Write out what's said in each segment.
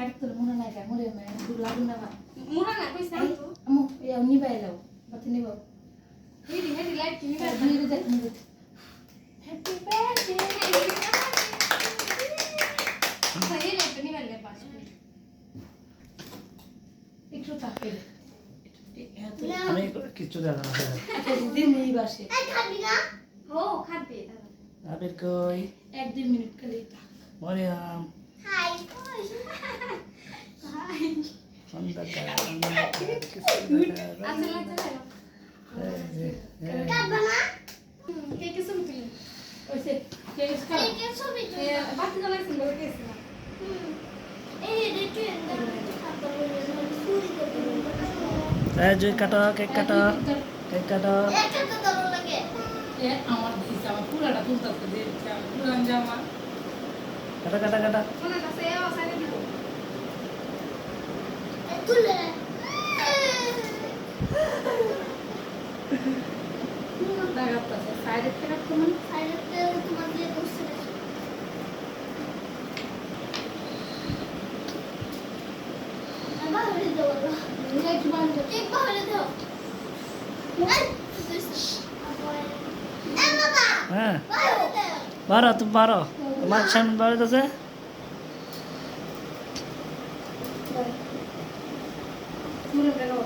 কাটতে মনে নাই কা মরে মে লাগু না মুরা না কইছ না তো আমু ইয়া নিবাই লাও বাতি নিব হেডি হেডি লাইট কি নিবা নিবে দেখ নিবে হ্যাপি বার্থডে এই লাইট নিবা লে পাস একটু তাকে আমি কিছু দেখা না দিন নেই বাসে খাবি না ও খাবে আবির কই 1-2 মিনিট খালি থাক মরিয়াম হাই হাই সন্ধ্যাকার আচ্ছা লাগছে কাটবা না কে কে ছবি তুলি ওইসে কেস খাও কে ছবি তুলি বাতি জ্বালাইছেন বলে কেছে না এই দেখে খাবার সুরি করতে এই যে কাটো কেক কাটো কেক কাটো একটা তো দরো লাগে এ আমার দিছে আমার পুরাটা তুলতাছে দে পুরান জামা কাটো কাটো কাটো কোন কাছে এও সাইডে দিব তুলে দাগাতাছে সাইডে থেকে কোন সাইডে তোমার দিয়ে বসে বাবা হলে দাও নিয়ে কি বান এক বাবা দাও বাবা হ্যাঁ বাবা দাও বারো তুমি বারো তোমার সামনে বারো আছে পুরো বেরো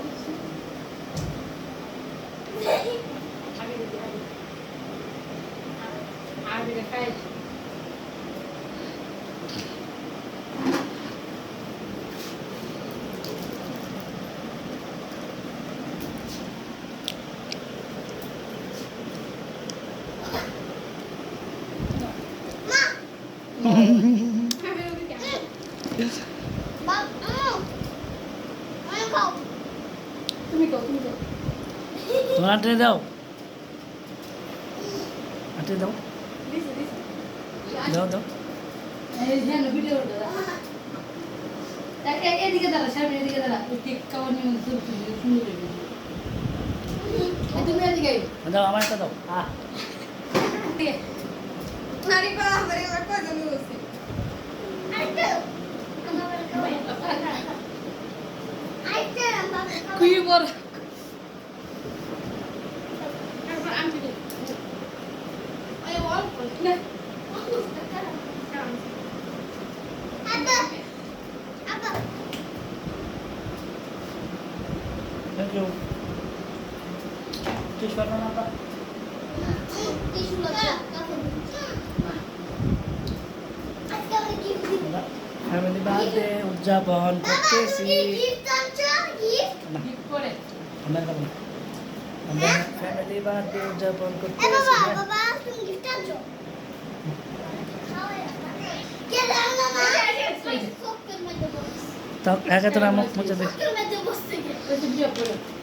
আগে খাই তুমি কও তোমার আটে দাও আটে দাও দাও দাও এই যে ভিডিও দাদা এদিকে দাঁড়া সামনে এদিকে দাঁড়া ঠিক কাওয়ার নিয়ে সুন্দর তুমি এদিকে দাও আমার একটা দাও নারী পাড়া করে কত জন বসে কুই বড় থ্যাংক ইউ টিস পারো না ফ্যামিলি বার্থডে উদযাপন করতেছি না করে আমরা কেমন আমরা ফ্যামিলি বার্থডে উদযাপন করতেছি তো একে তোরা মুখ মুছে দে ওই ভিডিও করে